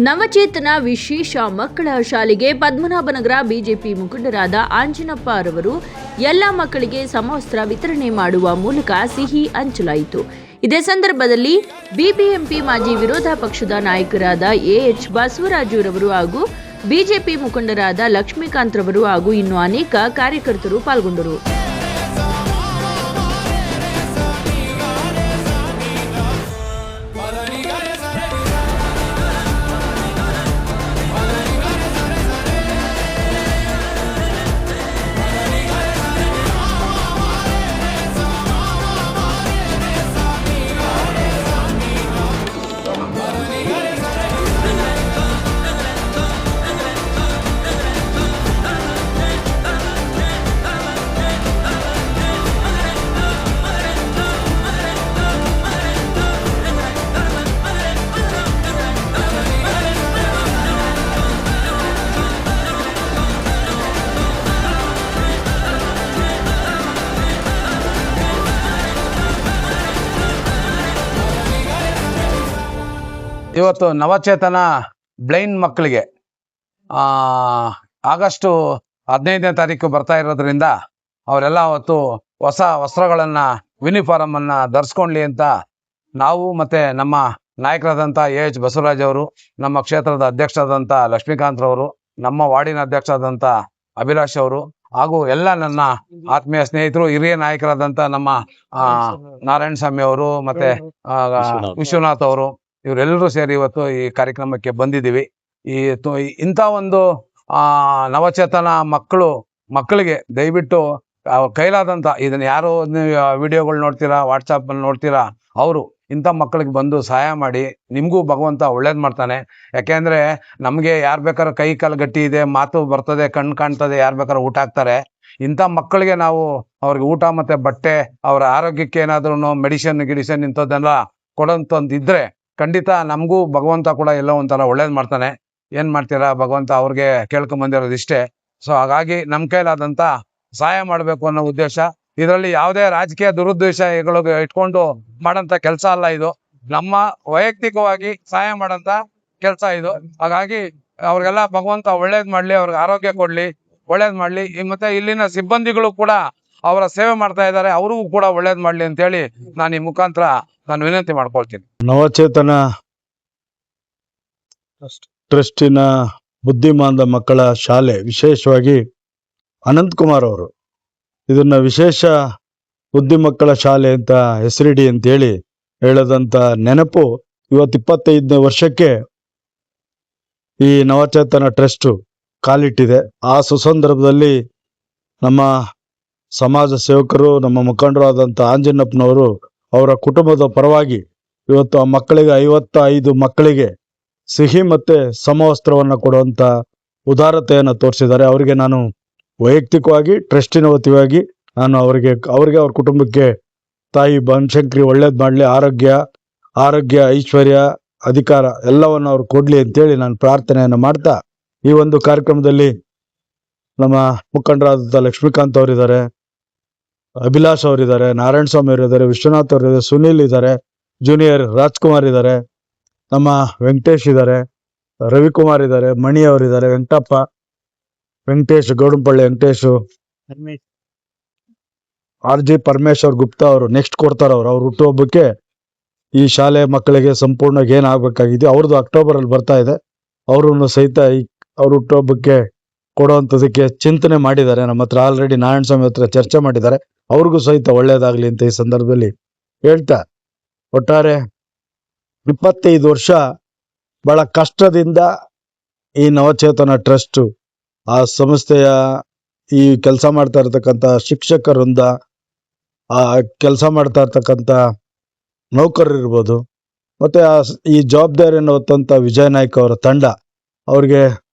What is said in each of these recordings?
ನವಚೇತನ ವಿಶೇಷ ಮಕ್ಕಳ ಶಾಲೆಗೆ ಪದ್ಮನಾಭನಗರ ಬಿಜೆಪಿ ಮುಖಂಡರಾದ ಆಂಜನಪ್ಪ ರವರು ಎಲ್ಲ ಮಕ್ಕಳಿಗೆ ಸಮವಸ್ತ್ರ ವಿತರಣೆ ಮಾಡುವ ಮೂಲಕ ಸಿಹಿ ಹಂಚಲಾಯಿತು. ಇದೇ ಸಂದರ್ಭದಲ್ಲಿ ಬಿಬಿಎಂಪಿ ಮಾಜಿ ವಿರೋಧ ಪಕ್ಷದ ನಾಯಕರಾದ ಎಎಚ್ ಬಸವರಾಜು ರವರು ಹಾಗೂ ಬಿಜೆಪಿ ಮುಖಂಡರಾದ ಲಕ್ಷ್ಮೀಕಾಂತ್ ರವರು ಹಾಗೂ ಇನ್ನು ಅನೇಕ ಕಾರ್ಯಕರ್ತರು ಪಾಲ್ಗೊಂಡರು. ಇವತ್ತು ನವಚೇತನ ಬ್ಲೈಂಡ್ ಮಕ್ಕಳಿಗೆ ಆಗಸ್ಟ್ 15ನೇ ತಾರೀಕು ಬರ್ತಾ ಇರೋದ್ರಿಂದ ಅವರೆಲ್ಲ ಅವತ್ತು ಹೊಸ ವಸ್ತ್ರಗಳನ್ನು ಯೂನಿಫಾರ್ಮನ್ನು ಧರಿಸ್ಕೊಳ್ಳಿ ಅಂತ ನಾವು ಮತ್ತು ನಮ್ಮ ನಾಯಕರಾದಂಥ ಎಎಚ್ ಬಸವರಾಜ್ ಅವರು, ನಮ್ಮ ಕ್ಷೇತ್ರದ ಅಧ್ಯಕ್ಷರಾದಂಥ ಲಕ್ಷ್ಮೀಕಾಂತ್ ರವರು, ನಮ್ಮ ವಾರ್ಡಿನ ಅಧ್ಯಕ್ಷರಾದಂಥ ಅಭಿಲಾಷ್ ಅವರು ಹಾಗೂ ಎಲ್ಲ ನನ್ನ ಆತ್ಮೀಯ ಸ್ನೇಹಿತರು, ಹಿರಿಯ ನಾಯಕರಾದಂಥ ನಮ್ಮ ನಾರಾಯಣ ಸ್ವಾಮಿ ಅವರು ಮತ್ತು ವಿಶ್ವನಾಥ್ ಅವರು, ಇವರೆಲ್ಲರೂ ಸೇರಿ ಇವತ್ತು ಈ ಕಾರ್ಯಕ್ರಮಕ್ಕೆ ಬಂದಿದ್ದೀವಿ. ಇಂಥ ಒಂದು ನವಚೇತನ ಮಕ್ಕಳಿಗೆ ದಯವಿಟ್ಟು ಕೈಲಾದಂಥ ಇದನ್ನು ಯಾರು ವಿಡಿಯೋಗಳು ನೋಡ್ತೀರಾ, ವಾಟ್ಸಪ್ಪಲ್ಲಿ ನೋಡ್ತೀರಾ, ಅವರು ಇಂಥ ಮಕ್ಕಳಿಗೆ ಬಂದು ಸಹಾಯ ಮಾಡಿ. ನಿಮಗೂ ಭಗವಂತ ಒಳ್ಳೇದು ಮಾಡ್ತಾನೆ. ಯಾಕೆಂದರೆ ನಮಗೆ ಯಾರು ಬೇಕಾದ್ರೂ ಕೈ ಕಾಲು ಗಟ್ಟಿ ಇದೆ, ಮಾತು ಬರ್ತದೆ, ಕಣ್ಣು ಕಾಣ್ತದೆ, ಯಾರು ಬೇಕಾದ್ರೂ ಊಟ ಹಾಕ್ತಾರೆ. ಇಂಥ ಮಕ್ಕಳಿಗೆ ನಾವು ಅವ್ರಿಗೆ ಊಟ ಮತ್ತು ಬಟ್ಟೆ, ಅವರ ಆರೋಗ್ಯಕ್ಕೆ ಏನಾದ್ರೂ ಮೆಡಿಸಿನ್ ಇಂಥದ್ದೆಲ್ಲ ಕೊಡೋಂಥದ್ದಿದ್ರೆ ಖಂಡಿತ ನಮಗೂ ಭಗವಂತ ಕೂಡ ಎಲ್ಲೋ ಒಂಥರ ಒಳ್ಳೇದು ಮಾಡ್ತಾನೆ. ಏನು ಮಾಡ್ತೀರಾ, ಭಗವಂತ ಅವ್ರಿಗೆ ಕೇಳ್ಕೊಂಬಂದಿರೋದು ಇಷ್ಟೇ. ಸೊ ಹಾಗಾಗಿ ನಮ್ಮ ಕೈಲಾದಂಥ ಸಹಾಯ ಮಾಡಬೇಕು ಅನ್ನೋ ಉದ್ದೇಶ. ಇದರಲ್ಲಿ ಯಾವುದೇ ರಾಜಕೀಯ ದುರುದ್ದೇಶಗಳು ಇಟ್ಕೊಂಡು ಮಾಡೋಂಥ ಕೆಲಸ ಅಲ್ಲ. ಇದು ನಮ್ಮ ವೈಯಕ್ತಿಕವಾಗಿ ಸಹಾಯ ಮಾಡೋಂಥ ಕೆಲಸ ಇದು. ಹಾಗಾಗಿ ಅವ್ರಿಗೆಲ್ಲ ಭಗವಂತ ಒಳ್ಳೇದು ಮಾಡಲಿ, ಅವ್ರಿಗೆ ಆರೋಗ್ಯ ಕೊಡಲಿ, ಒಳ್ಳೇದು ಮಾಡಲಿ. ಮತ್ತು ಇಲ್ಲಿನ ಸಿಬ್ಬಂದಿಗಳು ಕೂಡ ಅವರ ಸೇವೆ ಮಾಡ್ತಾ ಇದ್ದಾರೆ, ಅವ್ರಿಗೂ ಕೂಡ ಒಳ್ಳೇದು ಮಾಡಲಿ ಅಂತೇಳಿ ನಾನು ಈ ಮುಖಾಂತರ ನಾನು ವಿನಂತಿ ಮಾಡ್ಕೊಳ್ತೀನಿ. ನವಚೇತನ ಟ್ರಸ್ಟಿನ ಬುದ್ಧಿಮಾಂದ ಮಕ್ಕಳ ಶಾಲೆ, ವಿಶೇಷವಾಗಿ ಅನಂತಕುಮಾರ್ ಅವರು ಇದನ್ನ ವಿಶೇಷ ಬುದ್ಧಿ ಮಕ್ಕಳ ಶಾಲೆ ಅಂತ ಹೆಸರಿಡಿ ಅಂತೇಳಿ ಹೇಳದಂತ ನೆನಪು ಇವತ್ತು 25ನೇ ವರ್ಷಕ್ಕೆ ಈ ನವಚೇತನ ಟ್ರಸ್ಟ್ ಕಾಲಿಟ್ಟಿದೆ. ಆ ಸುಸಂದರ್ಭದಲ್ಲಿ ನಮ್ಮ ಸಮಾಜ ಸೇವಕರು, ನಮ್ಮ ಮುಖಂಡರಾದಂಥ ಆಂಜನಪ್ಪನವರು ಅವರ ಕುಟುಂಬದ ಪರವಾಗಿ ಇವತ್ತು ಆ ಮಕ್ಕಳಿಗೆ 55 ಮಕ್ಕಳಿಗೆ ಸಿಹಿ ಮತ್ತೆ ಸಮವಸ್ತ್ರವನ್ನು ಕೊಡುವಂತ ಉದಾರತೆಯನ್ನು ತೋರಿಸಿದ್ದಾರೆ. ಅವರಿಗೆ ನಾನು ವೈಯಕ್ತಿಕವಾಗಿ ಟ್ರಸ್ಟಿನ ವತಿಯಾಗಿ ನಾನು ಅವರಿಗೆ ಅವ್ರ ಕುಟುಂಬಕ್ಕೆ ತಾಯಿ ಬನಶಂಕರಿ ಒಳ್ಳೇದು ಮಾಡಲಿ, ಆರೋಗ್ಯ ಐಶ್ವರ್ಯ ಅಧಿಕಾರ ಎಲ್ಲವನ್ನು ಅವ್ರು ಕೊಡ್ಲಿ ಅಂತೇಳಿ ನಾನು ಪ್ರಾರ್ಥನೆಯನ್ನು ಮಾಡ್ತಾ, ಈ ಒಂದು ಕಾರ್ಯಕ್ರಮದಲ್ಲಿ ನಮ್ಮ ಮುಖಂಡರಾದಂಥ ಲಕ್ಷ್ಮೀಕಾಂತ್ ಅವರಿದ್ದಾರೆ, ಅಭಿಲಾಷ್ ಅವರಿದ್ದಾರೆ, ನಾರಾಯಣ ಸ್ವಾಮಿ ಅವರಿದ್ದಾರೆ, ವಿಶ್ವನಾಥ್ ಅವರಿದ್ದಾರೆ, ಸುನೀಲ್ ಇದ್ದಾರೆ, ಜೂನಿಯರ್ ರಾಜ್ಕುಮಾರ್ ಇದ್ದಾರೆ, ನಮ್ಮ ವೆಂಕಟೇಶ್ ಇದ್ದಾರೆ, ರವಿಕುಮಾರ್ ಇದ್ದಾರೆ, ಮಣಿ ಅವರಿದ್ದಾರೆ, ವೆಂಕಟಪ್ಪ, ವೆಂಕಟೇಶ್ ಗೌಡಂಪಳ್ಳಿ, ವೆಂಕಟೇಶು, RG ಪರಮೇಶ್ವರ್ ಗುಪ್ತಾ ಅವರು ನೆಕ್ಸ್ಟ್ ಕೊಡ್ತಾರೆ. ಅವ್ರ ಹುಟ್ಟುಹಬ್ಬಕ್ಕೆ ಈ ಶಾಲೆ ಮಕ್ಕಳಿಗೆ ಸಂಪೂರ್ಣವಾಗಿ ಏನಾಗಬೇಕಾಗಿದೆ ಅವ್ರದ್ದು ಅಕ್ಟೋಬರಲ್ಲಿ ಬರ್ತಾ ಇದೆ. ಅವರನ್ನು ಸಹಿತ ಅವ್ರ ಹುಟ್ಟುಹಬ್ಬಕ್ಕೆ ಕೊಡುವಂಥದಕ್ಕೆ ಚಿಂತನೆ ಮಾಡಿದ್ದಾರೆ. ನಮ್ಮ ಹತ್ರ ಆಲ್ರೆಡಿ ನಾರಾಯಣ ಸ್ವಾಮಿ ಹತ್ರ ಚರ್ಚೆ ಮಾಡಿದ್ದಾರೆ. ಅವ್ರಿಗೂ ಸಹಿತ ಒಳ್ಳೇದಾಗ್ಲಿ ಅಂತ ಈ ಸಂದರ್ಭದಲ್ಲಿ ಹೇಳ್ತಾ, ಒಟ್ಟಾರೆ 25 ವರ್ಷ ಬಹಳ ಕಷ್ಟದಿಂದ ಈ ನವಚೇತನ ಟ್ರಸ್ಟ್, ಆ ಸಂಸ್ಥೆಯ ಈ ಕೆಲಸ ಮಾಡ್ತಾ ಇರ್ತಕ್ಕಂಥ ಶಿಕ್ಷಕರಿಂದ, ಆ ಕೆಲಸ ಮಾಡ್ತಾ ಇರ್ತಕ್ಕಂಥ ನೌಕರರಿರ್ಬೋದು, ಮತ್ತೆ ಈ ಜವಾಬ್ದಾರಿಯನ್ನು ಹೊತ್ತಂತ ವಿಜಯ್ ನಾಯ್ಕ್ ಅವರ ತಂಡ, ಅವ್ರಿಗೆ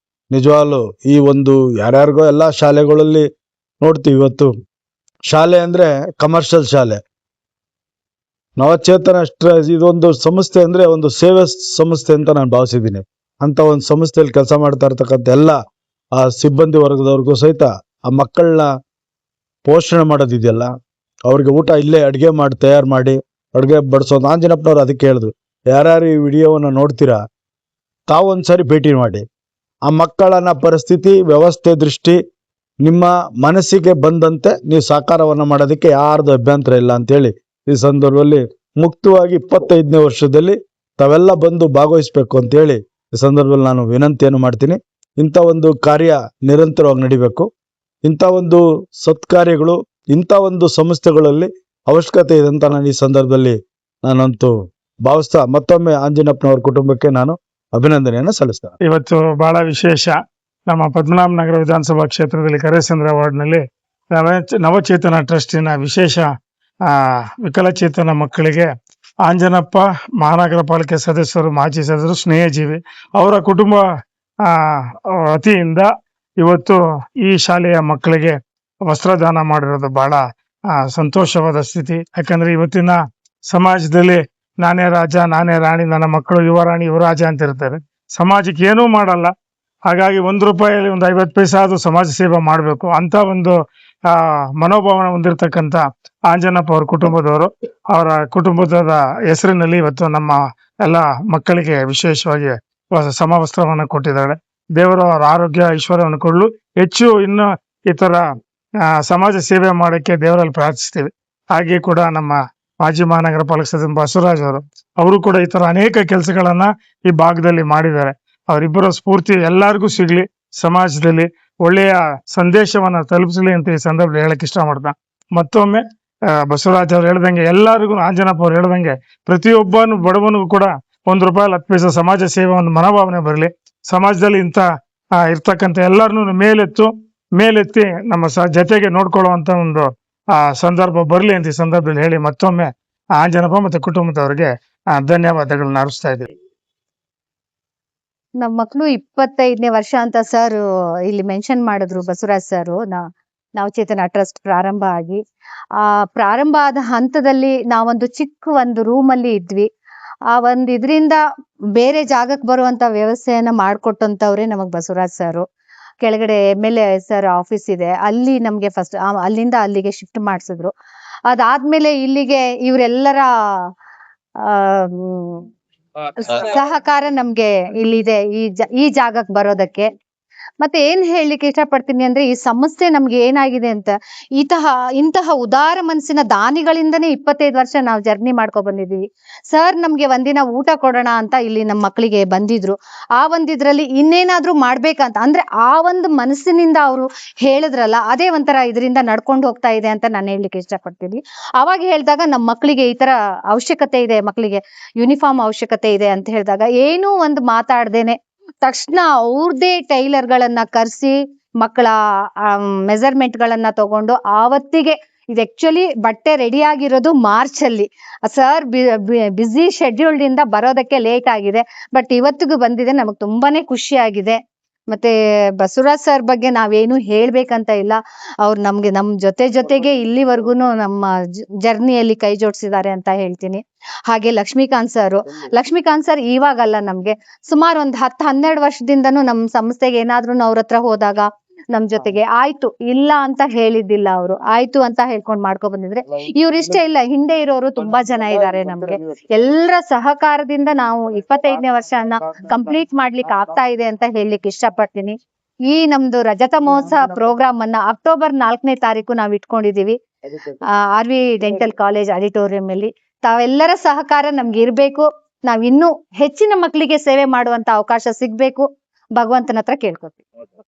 ನಿಜವಾಗ್ಲೂ ಈ ಒಂದು ಯಾರ್ಯಾರಿಗೋ ಎಲ್ಲ ಶಾಲೆಗಳಲ್ಲಿ ನೋಡ್ತೀವಿ. ಇವತ್ತು ಶಾಲೆ ಅಂದ್ರೆ ಕಮರ್ಷಿಯಲ್ ಶಾಲೆ, ನವಚೇತನ ಇದೊಂದು ಸಂಸ್ಥೆ ಅಂದ್ರೆ ಒಂದು ಸೇವೆ ಸಂಸ್ಥೆ ಅಂತ ನಾನು ಭಾವಿಸಿದ್ದೀನಿ. ಅಂತ ಒಂದು ಸಂಸ್ಥೆಯಲ್ಲಿ ಕೆಲಸ ಮಾಡ್ತಾ ಇರ್ತಕ್ಕಂಥ ಎಲ್ಲ ಆ ಸಿಬ್ಬಂದಿ ವರ್ಗದವ್ರಿಗೂ ಸಹಿತ ಆ ಮಕ್ಕಳನ್ನ ಪೋಷಣೆ ಮಾಡೋದಿದೆಯಲ್ಲ, ಅವ್ರಿಗೆ ಊಟ ಇಲ್ಲೇ ಅಡುಗೆ ತಯಾರು ಮಾಡಿ ಅಡುಗೆ ಬಡಿಸೋದು. ಆಂಜನಪ್ಪನವ್ರು ಅದಕ್ಕೆ ಹೇಳಿದ್ರು, ಯಾರ್ಯಾರು ಈ ವಿಡಿಯೋವನ್ನು ನೋಡ್ತೀರಾ ತಾವು ಒಂದ್ಸರಿ ಭೇಟಿ ಮಾಡಿ. ಆ ಮಕ್ಕಳನ್ನ ಪರಿಸ್ಥಿತಿ ವ್ಯವಸ್ಥೆ ದೃಷ್ಟಿ ನಿಮ್ಮ ಮನಸ್ಸಿಗೆ ಬಂದಂತೆ ನೀವು ಸಾಕಾರವನ್ನ ಮಾಡೋದಕ್ಕೆ ಯಾರ್ದು ಅಭ್ಯಂತರ ಇಲ್ಲ ಅಂತೇಳಿ ಈ ಸಂದರ್ಭದಲ್ಲಿ ಮುಕ್ತವಾಗಿ 25ನೇ ವರ್ಷದಲ್ಲಿ ತಾವೆಲ್ಲ ಬಂದು ಭಾಗವಹಿಸ್ಬೇಕು ಅಂತೇಳಿ ಈ ಸಂದರ್ಭದಲ್ಲಿ ನಾನು ವಿನಂತಿಯನ್ನು ಮಾಡ್ತೀನಿ. ಇಂಥ ಒಂದು ಕಾರ್ಯ ನಿರಂತರವಾಗಿ ನಡಿಬೇಕು. ಇಂಥ ಒಂದು ಸತ್ಕಾರ್ಯಗಳು ಇಂಥ ಒಂದು ಸಂಸ್ಥೆಗಳಲ್ಲಿ ಅವಶ್ಯಕತೆ ಇದೆ ಅಂತ ನಾನು ಈ ಸಂದರ್ಭದಲ್ಲಿ ನಾನಂತೂ ಭಾವಿಸ್ತಾ ಮತ್ತೊಮ್ಮೆ ಆಂಜನಪ್ಪನವ್ರ ಕುಟುಂಬಕ್ಕೆ ನಾನು ಅಭಿನಂದನೆಯನ್ನು ಸಲ್ಲಿಸ್ತೇನೆ. ಇವತ್ತು ಬಹಳ ವಿಶೇಷ. ನಮ್ಮ ಪದ್ಮನಾಭನಗರ ವಿಧಾನಸಭಾ ಕ್ಷೇತ್ರದಲ್ಲಿ ಕರೇಸಂದ್ರ ವಾರ್ಡ್ನಲ್ಲಿ ನವಚೇತನ ಟ್ರಸ್ಟಿನ ವಿಶೇಷ ವಿಕಲಚೇತನ ಮಕ್ಕಳಿಗೆ ಆಂಜನಪ್ಪ ಮಹಾನಗರ ಪಾಲಿಕೆ ಸದಸ್ಯರು, ಮಾಜಿ ಸದಸ್ಯರು, ಸ್ನೇಹಜೀವಿ ಅವರ ಕುಟುಂಬ ವತಿಯಿಂದ ಇವತ್ತು ಈ ಶಾಲೆಯ ಮಕ್ಕಳಿಗೆ ವಸ್ತ್ರದಾನ ಮಾಡಿರೋದು ಬಹಳ ಸಂತೋಷವಾದ ಸ್ಥಿತಿ. ಯಾಕಂದ್ರೆ ಇವತ್ತಿನ ಸಮಾಜದಲ್ಲಿ ನಾನೇ ರಾಜ, ನಾನೇ ರಾಣಿ, ನನ್ನ ಮಕ್ಕಳು ಯುವರಾಣಿ ಯುವರಾಜ ಅಂತ ಇರ್ತಾರೆ. ಸಮಾಜಕ್ಕೆ ಏನೂ ಮಾಡಲ್ಲ. ಹಾಗಾಗಿ 1 ರೂಪಾಯಲ್ಲಿ ಒಂದು 50 ಪೈಸೆ ಆದ್ರೂ ಸಮಾಜ ಸೇವೆ ಮಾಡಬೇಕು ಅಂತ ಒಂದು ಮನೋಭಾವನೆ ಹೊಂದಿರತಕ್ಕಂಥ ಆಂಜನಪ್ಪ ಅವ್ರ ಕುಟುಂಬದವರು, ಅವರ ಕುಟುಂಬದ ಹೆಸರಿನಲ್ಲಿ ಇವತ್ತು ನಮ್ಮ ಎಲ್ಲ ಮಕ್ಕಳಿಗೆ ವಿಶೇಷವಾಗಿ ಸಮವಸ್ತ್ರವನ್ನು ಕೊಟ್ಟಿದ್ದಾರೆ. ದೇವರು ಅವರ ಆರೋಗ್ಯ ಐಶ್ವರ್ಯವನ್ನು ಕೊಡಲು, ಹೆಚ್ಚು ಇನ್ನು ಈ ತರ ಸಮಾಜ ಸೇವೆ ಮಾಡೋಕ್ಕೆ ದೇವರಲ್ಲಿ ಪ್ರಾರ್ಥಿಸ್ತೀವಿ. ಹಾಗೆ ಕೂಡ ನಮ್ಮ ಮಾಜಿ ಮಹಾನಗರ ಪಾಲಿಕೆ ಸದಸ್ಯ ಬಸವರಾಜ್ ಅವರು ಕೂಡ ಈ ತರ ಅನೇಕ ಕೆಲಸಗಳನ್ನ ಈ ಭಾಗದಲ್ಲಿ ಮಾಡಿದ್ದಾರೆ. ಅವರಿಬ್ಬರ ಸ್ಫೂರ್ತಿ ಎಲ್ಲರಿಗೂ ಸಿಗ್ಲಿ, ಸಮಾಜದಲ್ಲಿ ಒಳ್ಳೆಯ ಸಂದೇಶವನ್ನ ತಲುಪಿಸಲಿ ಅಂತ ಈ ಸಂದರ್ಭದಲ್ಲಿ ಹೇಳಕ್ ಇಷ್ಟ ಮಾಡ್ತಾ ಮತ್ತೊಮ್ಮೆ ಬಸವರಾಜ್ ಅವ್ರು ಹೇಳ್ದಂಗೆ ಎಲ್ಲರಿಗೂ, ಆಂಜನಪ್ಪ ಅವ್ರು ಹೇಳ್ದಂಗೆ ಪ್ರತಿಯೊಬ್ಬನು ಬಡವನಿಗೂ ಕೂಡ 1 ರೂಪಾಯಿ 10 ಪೈಸೆ ಸಮಾಜ ಸೇವೆ ಒಂದು ಮನೋಭಾವನೆ ಬರಲಿ. ಸಮಾಜದಲ್ಲಿ ಇಂಥ ಇರ್ತಕ್ಕಂಥ ಎಲ್ಲರನ್ನೂ ಮೇಲೆತ್ತಿ ನಮ್ಮ ಜೊತೆಗೆ ನೋಡ್ಕೊಳ್ಳುವಂತ ಒಂದು ಸಂದರ್ಭ ಬರಲಿ ಅಂತ ಈ ಸಂದರ್ಭದಲ್ಲಿ ಹೇಳಿ ಮತ್ತೊಮ್ಮೆ ಆಂಜನಪ್ಪ ಮತ್ತೆ ಕುಟುಂಬದವರಿಗೆ ಧನ್ಯವಾದಗಳನ್ನ ಅರ್ಪಿಸ್ತಾ ಇದ್ದೀವಿ. ನಮ್ಮ ಮಕ್ಕಳು 25ನೇ ವರ್ಷ ಅಂತ ಸರ್ ಇಲ್ಲಿ ಮೆನ್ಷನ್ ಮಾಡಿದ್ರು ಬಸವರಾಜ್ ಸರ್. ನವಚೇತನ ಟ್ರಸ್ಟ್ ಪ್ರಾರಂಭ ಆಗಿ ಪ್ರಾರಂಭ ಆದ ಹಂತದಲ್ಲಿ ನಾವೊಂದು ಚಿಕ್ಕ ಒಂದು ರೂಮ್ ಅಲ್ಲಿ ಇದ್ವಿ. ಆ ಒಂದ್ ಇದರಿಂದ ಬೇರೆ ಜಾಗಕ್ಕೆ ಬರುವಂತ ವ್ಯವಸ್ಥೆಯನ್ನ ಮಾಡ್ಕೊಟ್ಟಂತವ್ರೆ ನಮಗ್ ಬಸವರಾಜ್ ಸರ್. ಕೆಳಗಡೆ MLA ಸರ್ ಆಫೀಸ್ ಇದೆ, ಅಲ್ಲಿ ನಮ್ಗೆ ಫಸ್ಟ್ ಅಲ್ಲಿಂದ ಅಲ್ಲಿಗೆ ಶಿಫ್ಟ್ ಮಾಡಿಸಿದ್ರು. ಅದಾದ್ಮೇಲೆ ಇಲ್ಲಿಗೆ ಇವರೆಲ್ಲರ ಸಹಕಾರ ನಮ್ಗೆ ಇಲ್ಲಿದೆ ಈ ಜಾಗಕ್ಕೆ ಬರೋದಕ್ಕೆ. ಮತ್ತೆ ಏನ್ ಹೇಳಲಿಕ್ಕೆ ಇಷ್ಟಪಡ್ತೀನಿ ಅಂದ್ರೆ, ಈ ಸಮಸ್ಯೆ ನಮ್ಗೆ ಏನಾಗಿದೆ ಅಂತ ಇಂತಹ ಉದಾರ ಮನಸ್ಸಿನ ದಾನಿಗಳಿಂದನೇ 25 ವರ್ಷ ನಾವು ಜರ್ನಿ ಮಾಡ್ಕೊ ಬಂದಿದೀವಿ. ಸರ್ ನಮ್ಗೆ ಒಂದಿನ ಊಟ ಕೊಡೋಣ ಅಂತ ಇಲ್ಲಿ ನಮ್ಮ ಮಕ್ಕಳಿಗೆ ಬಂದಿದ್ರು. ಆ ಒಂದಿದ್ರಲ್ಲಿ ಇನ್ನೇನಾದ್ರೂ ಮಾಡ್ಬೇಕಂತ ಅಂದ್ರೆ ಆ ಒಂದು ಮನಸ್ಸಿನಿಂದ ಅವರು ಹೇಳಿದ್ರಲ್ಲ, ಅದೇ ಒಂಥರ ಇದರಿಂದ ನಡ್ಕೊಂಡು ಹೋಗ್ತಾ ಇದೆ ಅಂತ ನಾನು ಹೇಳಲಿಕ್ಕೆ ಇಷ್ಟಪಡ್ತೀನಿ. ಅವಾಗ ಹೇಳಿದಾಗ ನಮ್ಮ ಮಕ್ಕಳಿಗೆ ಈ ತರ ಅವಶ್ಯಕತೆ ಇದೆ, ಮಕ್ಕಳಿಗೆ ಯೂನಿಫಾರ್ಮ್ ಅವಶ್ಯಕತೆ ಇದೆ ಅಂತ ಹೇಳಿದಾಗ ಏನೂ ಒಂದು ಮಾತಾಡ್ದೇನೆ ತಕ್ಷಣ ಅವ್ರದೇ ಟೈಲರ್ ಗಳನ್ನ ಕರ್ಸಿ ಮಕ್ಕಳ ಮೆಜರ್ಮೆಂಟ್ ಗಳನ್ನ ತಗೊಂಡು ಆವತ್ತಿಗೆ, ಇದು ಆಕ್ಚುಲಿ ಬಟ್ಟೆ ರೆಡಿ ಆಗಿರೋದು ಮಾರ್ಚ್ ಅಲ್ಲಿ. ಸರ್ ಬ್ಯುಸಿ ಶೆಡ್ಯೂಲ್ಡ್ ಇಂದ ಬರೋದಕ್ಕೆ ಲೇಟ್ ಆಗಿದೆ, ಬಟ್ ಇವತ್ತಿಗೂ ಬಂದಿದೆ. ನಮಗ್ ತುಂಬಾನೇ ಖುಷಿ ಆಗಿದೆ. ಮತ್ತೆ ಬಸವರಾಜ್ ಸರ್ ಬಗ್ಗೆ ನಾವೇನು ಹೇಳ್ಬೇಕಂತ ಇಲ್ಲ. ಅವ್ರು ನಮ್ಗೆ ನಮ್ ಜೊತೆಗೆ ಇಲ್ಲಿವರೆಗೂನು ನಮ್ಮ ಜರ್ನಿಯಲ್ಲಿ ಕೈ ಜೋಡಿಸಿದ್ದಾರೆ ಅಂತ ಹೇಳ್ತೀನಿ. ಹಾಗೆ ಲಕ್ಷ್ಮೀಕಾಂತ್ ಸರ್ ಇವಾಗಲ್ಲ, ನಮ್ಗೆ ಸುಮಾರು ಒಂದು 10-12 ವರ್ಷದಿಂದನೂ ನಮ್ ಸಂಸ್ಥೆಗೆ ಏನಾದ್ರೂ ಅವ್ರ ಹತ್ರ ಹೋದಾಗ ನಮ್ ಜೊತೆಗೆ ಆಯ್ತು ಇಲ್ಲ ಅಂತ ಹೇಳಿದ್ದಿಲ್ಲ. ಅವರು ಆಯ್ತು ಅಂತ ಹೇಳ್ಕೊಂಡ್ ಮಾಡ್ಕೊ ಬಂದಿದ್ರೆ, ಇವ್ರಿಷ್ಟೇ ಇಲ್ಲ, ಹಿಂದೆ ಇರೋರು ತುಂಬಾ ಜನ ಇದ್ದಾರೆ. ನಮ್ಗೆ ಎಲ್ಲರ ಸಹಕಾರದಿಂದ ನಾವು 25ನೇ ವರ್ಷನ ಕಂಪ್ಲೀಟ್ ಮಾಡ್ಲಿಕ್ಕೆ ಆಗ್ತಾ ಇದೆ ಅಂತ ಹೇಳಲಿಕ್ಕೆ ಇಷ್ಟಪಡ್ತೀನಿ. ಈ ನಮ್ದು ರಜತ ಮಹೋತ್ಸವ ಪ್ರೋಗ್ರಾಮ್ ಅನ್ನ ಅಕ್ಟೋಬರ್ 4ನೇ ತಾರೀಕು ನಾವ್ ಇಟ್ಕೊಂಡಿದೀವಿ RV ಡೆಂಟಲ್ ಕಾಲೇಜ್ ಆಡಿಟೋರಿಯಂ ಅಲ್ಲಿ. ತಾವೆಲ್ಲರ ಸಹಕಾರ ನಮ್ಗೆ ಇರ್ಬೇಕು. ನಾವ್ ಇನ್ನೂ ಹೆಚ್ಚಿನ ಮಕ್ಕಳಿಗೆ ಸೇವೆ ಮಾಡುವಂತ ಅವಕಾಶ ಸಿಗ್ಬೇಕು. ಭಗವಂತನ ಹತ್ರ ಕೇಳ್ಕೊತೀವಿ.